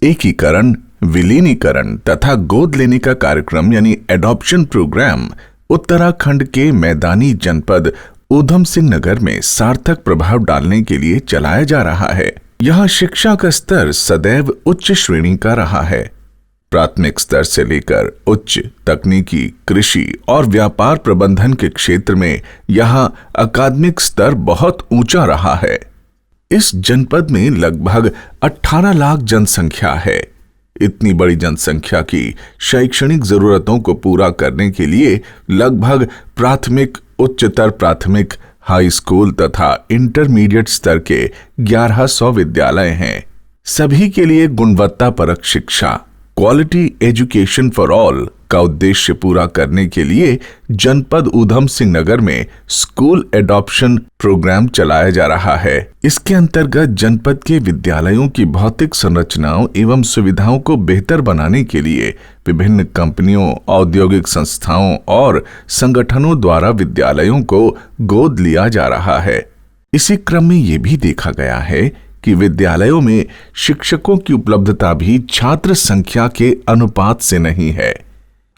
एकीकरण, विलीनीकरण तथा गोद लेने का कार्यक्रम यानी एडॉप्शन प्रोग्राम उत्तराखंड के मैदानी जनपद ऊधम सिंह नगर में सार्थक प्रभाव डालने के लिए चलाया जा रहा है। यहाँ शिक्षा का स्तर सदैव उच्च श्रेणी का रहा है। प्राथमिक स्तर से लेकर उच्च तकनीकी, कृषि और व्यापार प्रबंधन के क्षेत्र में यहाँ अकादमिक स्तर बहुत ऊंचा रहा है। इस जनपद में लगभग 18 लाख जनसंख्या है। इतनी बड़ी जनसंख्या की शैक्षणिक जरूरतों को पूरा करने के लिए लगभग प्राथमिक, उच्चतर प्राथमिक, हाई स्कूल तथा इंटरमीडिएट स्तर के 1100 विद्यालय हैं। सभी के लिए गुणवत्तापरक शिक्षा, क्वालिटी एजुकेशन फॉर ऑल का उद्देश्य पूरा करने के लिए जनपद ऊधम सिंह नगर में स्कूल एडॉप्शन प्रोग्राम चलाया जा रहा है। इसके अंतर्गत जनपद के विद्यालयों की भौतिक संरचनाओं एवं सुविधाओं को बेहतर बनाने के लिए विभिन्न कंपनियों, औद्योगिक संस्थाओं और संगठनों द्वारा विद्यालयों को गोद लिया जा रहा है। इसी क्रम में ये भी देखा गया है कि विद्यालयों में शिक्षकों की उपलब्धता भी छात्र संख्या के अनुपात से नहीं है।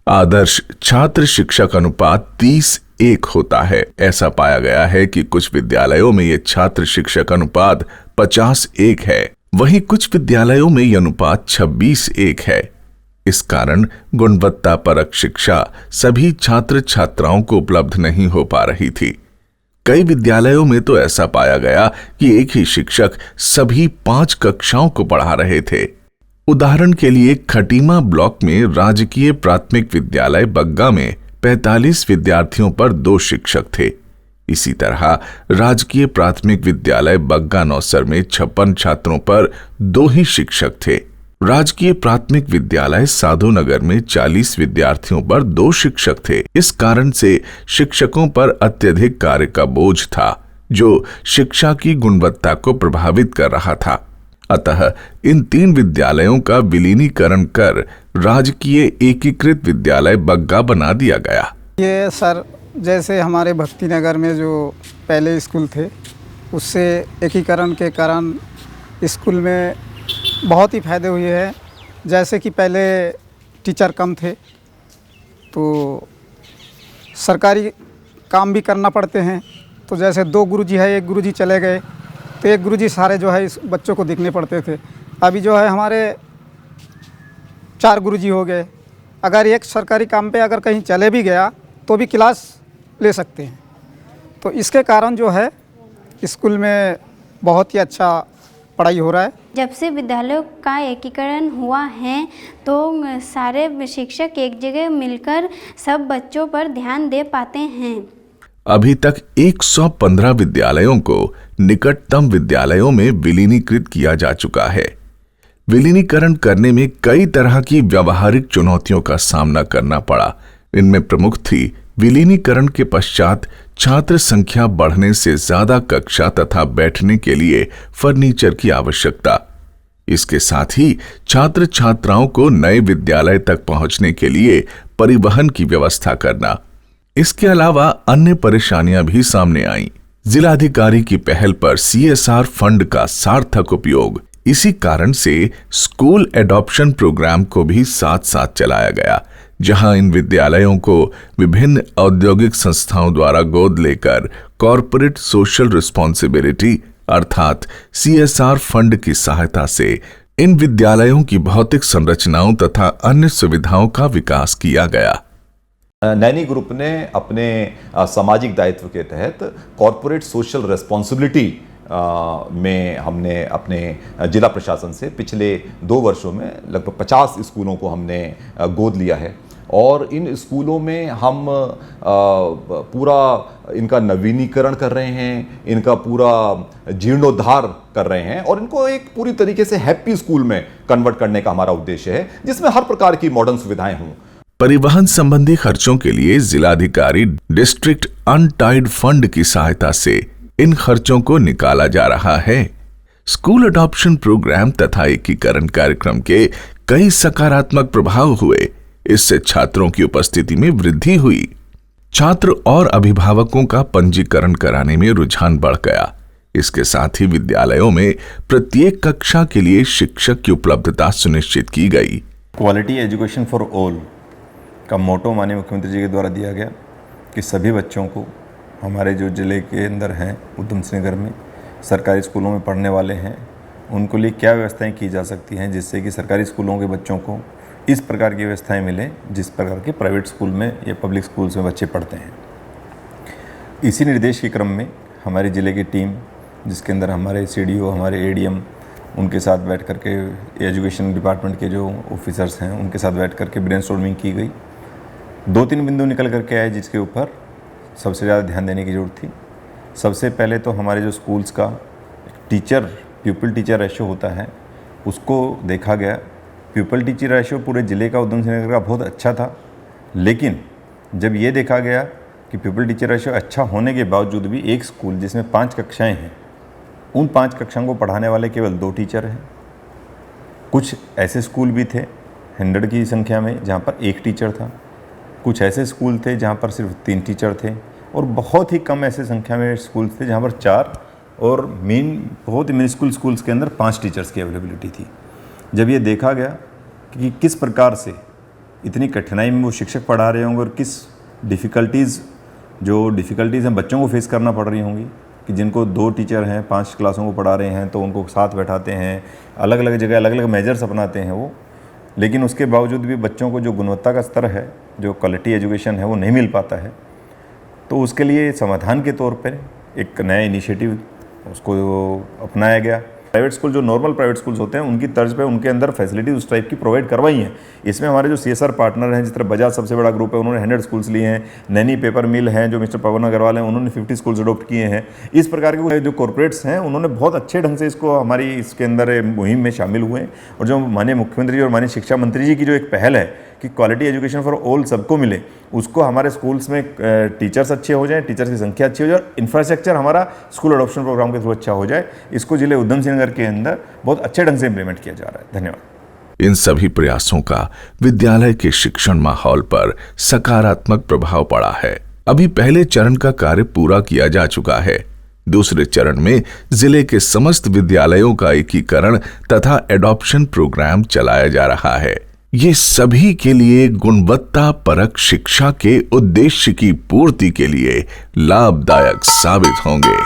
आदर्श छात्र शिक्षक अनुपात 30:1 होता है। ऐसा पाया गया है कि कुछ विद्यालयों में यह छात्र शिक्षक अनुपात 50:1 है, वहीं कुछ विद्यालयों में यह अनुपात 26:1 है। इस कारण गुणवत्तापरक शिक्षा सभी छात्र छात्राओं को उपलब्ध नहीं हो पा रही थी। कई विद्यालयों में तो ऐसा पाया गया कि एक ही शिक्षक सभी 5 कक्षाओं को पढ़ा रहे थे। उदाहरण के लिए खटीमा ब्लॉक में राजकीय प्राथमिक विद्यालय बग्गा में 45 विद्यार्थियों पर 2 शिक्षक थे। इसी तरह राजकीय प्राथमिक विद्यालय बग्गा नौसर में 56 छात्रों पर 2 ही शिक्षक थे। राजकीय प्राथमिक विद्यालय साधु नगर में 40 विद्यार्थियों पर 2 शिक्षक थे। इस कारण से शिक्षकों पर अत्यधिक कार्य का बोझ था, जो शिक्षा की गुणवत्ता को प्रभावित कर रहा था। अतः इन 3 विद्यालयों का विलीनीकरण कर राजकीय एकीकृत विद्यालय बग्गा बना दिया गया। ये सर, जैसे हमारे भक्ति नगर में जो पहले स्कूल थे, उससे एकीकरण के कारण स्कूल में बहुत ही फायदे हुए हैं। जैसे कि पहले टीचर कम थे तो सरकारी काम भी करना पड़ते हैं, तो जैसे 2 गुरुजी है, 1 गुरुजी चले गए तो 1 गुरुजी सारे जो है इस बच्चों को देखने पड़ते थे। अभी जो है हमारे 4 गुरुजी हो गए। अगर एक सरकारी काम पे अगर कहीं चले भी गया तो भी क्लास ले सकते हैं। तो इसके कारण जो है स्कूल में बहुत ही अच्छा पढ़ाई हो रहा है। जब से विद्यालयों का एकीकरण हुआ है तो सारे शिक्षक एक जगह मिलकर सब बच्चों पर ध्यान दे पाते हैं। अभी तक 115 विद्यालयों को निकटतम विद्यालयों में विलीनीकृत किया जा चुका है। विलीनीकरण करने में कई तरह की व्यावहारिक चुनौतियों का सामना करना पड़ा। इनमें प्रमुख थी विलीनीकरण के पश्चात छात्र संख्या बढ़ने से ज्यादा कक्षा तथा बैठने के लिए फर्नीचर की आवश्यकता। इसके साथ ही छात्र छात्राओं को नए विद्यालय तक पहुंचने के लिए परिवहन की व्यवस्था करना। इसके अलावा अन्य परेशानियां भी सामने आईं। जिलाधिकारी की पहल पर CSR फंड का सार्थक उपयोग। इसी कारण से स्कूल एडॉप्शन प्रोग्राम को भी साथ साथ चलाया गया, जहां इन विद्यालयों को विभिन्न औद्योगिक संस्थाओं द्वारा गोद लेकर कॉर्पोरेट सोशल रिस्पॉन्सिबिलिटी अर्थात CSR फंड की सहायता से इन विद्यालयों की भौतिक संरचनाओं तथा अन्य सुविधाओं का विकास किया गया। नैनी ग्रुप ने अपने सामाजिक दायित्व के तहत कॉर्पोरेट सोशल रिस्पॉन्सिबिलिटी में हमने अपने जिला प्रशासन से पिछले 2 वर्षों में लगभग 50 स्कूलों को हमने गोद लिया है और इन स्कूलों में हम पूरा इनका नवीनीकरण कर रहे हैं, इनका पूरा जीर्णोद्धार कर रहे हैं और इनको एक पूरी तरीके से हैप्पी स्कूल में कन्वर्ट करने का हमारा उद्देश्य है, जिसमें हर प्रकार की मॉडर्न सुविधाएं हों। परिवहन संबंधी खर्चों के लिए जिलाधिकारी डिस्ट्रिक्ट अनटाइड फंड की सहायता से इन खर्चों को निकाला जा रहा है। स्कूल अडॉप्शन प्रोग्राम तथा एकीकरण कार्यक्रम के कई सकारात्मक प्रभाव हुए। इससे छात्रों की उपस्थिति में वृद्धि हुई। छात्र और अभिभावकों का पंजीकरण कराने में रुझान बढ़ गया। इसके साथ ही विद्यालयों में प्रत्येक कक्षा के लिए शिक्षक की उपलब्धता सुनिश्चित की गई। क्वालिटी एजुकेशन फॉर ऑल का मोटो माननीय मुख्यमंत्री जी के द्वारा दिया गया कि सभी बच्चों को हमारे जो ज़िले के अंदर हैं उधम सिंह नगर में सरकारी स्कूलों में पढ़ने वाले हैं उनको लिए क्या व्यवस्थाएं की जा सकती हैं जिससे कि सरकारी स्कूलों के बच्चों को इस प्रकार की व्यवस्थाएं मिलें जिस प्रकार के प्राइवेट स्कूल में या पब्लिक स्कूल्स में बच्चे पढ़ते हैं। इसी निर्देश के क्रम में हमारे ज़िले की टीम जिसके अंदर हमारे CDO, हमारे ADM उनके साथ बैठ कर के एजुकेशन डिपार्टमेंट के जो ऑफिसर्स हैं उनके साथ बैठ कर के ब्रेनस्टॉर्मिंग की गई। 2-3 बिंदु निकल करके आए जिसके ऊपर सबसे ज़्यादा ध्यान देने की ज़रूरत थी। सबसे पहले तो हमारे जो स्कूल्स का प्यूपल टीचर रेशो होता है उसको देखा गया। प्यूपल टीचर रेशो पूरे ज़िले का उधम सिंह नगर का बहुत अच्छा था, लेकिन जब ये देखा गया कि प्यूपल टीचर रेशो अच्छा होने के बावजूद भी एक स्कूल जिसमें 5 कक्षाएँ हैं उन 5 कक्षाओं को पढ़ाने वाले केवल 2 टीचर हैं। कुछ ऐसे स्कूल भी थे 100 की संख्या में जहाँ पर 1 टीचर था, कुछ ऐसे स्कूल थे जहाँ पर सिर्फ 3 टीचर थे और बहुत ही कम ऐसे संख्या में स्कूल थे जहाँ पर 4 और बहुत ही मिनिस्कूल स्कूल्स के अंदर 5 टीचर्स की अवेलेबिलिटी थी। जब ये देखा गया कि किस प्रकार से इतनी कठिनाई में वो शिक्षक पढ़ा रहे होंगे और किस डिफ़िकल्टीज़ हैं बच्चों को फेस करना पड़ रही होंगी कि जिनको 2 टीचर हैं 5 क्लासों को पढ़ा रहे हैं तो उनको साथ बैठाते हैं, अलग अलग जगह अलग अलग मेजर्स अपनाते हैं वो, लेकिन उसके बावजूद भी बच्चों को जो गुणवत्ता का स्तर है, जो क्वालिटी एजुकेशन है वो नहीं मिल पाता है। तो उसके लिए समाधान के तौर पर एक नया इनिशिएटिव उसको अपनाया गया। प्राइवेट स्कूल जो नॉर्मल प्राइवेट स्कूल्स होते हैं उनकी तर्ज पे उनके अंदर फैसिलिटीज उस टाइप की प्रोवाइड करवाई हैं। इसमें हमारे जो CSR पार्टनर हैं, जिस तरह बजाज सबसे बड़ा ग्रुप है, उन्होंने 100 स्कूल्स लिए हैं। नैनी पेपर मिल हैं जो मिस्टर पवन अग्रवाल हैं, उन्होंने 50 स्कूल्स अडॉप्ट किए हैं। इस प्रकार के जो कॉर्पोरेट्स हैं उन्होंने बहुत अच्छे ढंग से इसको हमारी इसके अंदर मुहिम में शामिल हुए। और जो माननीय मुख्यमंत्री और माननीय शिक्षा मंत्री जी की जो एक पहल है कि क्वालिटी एजुकेशन फॉर ऑल सबको मिले, उसको हमारे स्कूल्स में टीचर्स अच्छे हो जाएं, टीचर्स की संख्या अच्छी हो जाए, इंफ्रास्ट्रक्चर हमारा स्कूल अडॉप्शन प्रोग्राम के थ्रू अच्छा हो जाए, इसको जिले उधम सिंह नगर के अंदर बहुत अच्छे ढंग से इम्प्लीमेंट किया जा रहा है। धन्यवाद। इन सभी प्रयासों का विद्यालय के शिक्षण माहौल पर सकारात्मक प्रभाव पड़ा है। अभी पहले चरण का कार्य पूरा किया जा चुका है। दूसरे चरण में जिले के समस्त विद्यालयों का एकीकरण तथा एडॉप्शन प्रोग्राम चलाया जा रहा है। ये सभी के लिए गुणवत्ता परक शिक्षा के उद्देश्य की पूर्ति के लिए लाभदायक साबित होंगे।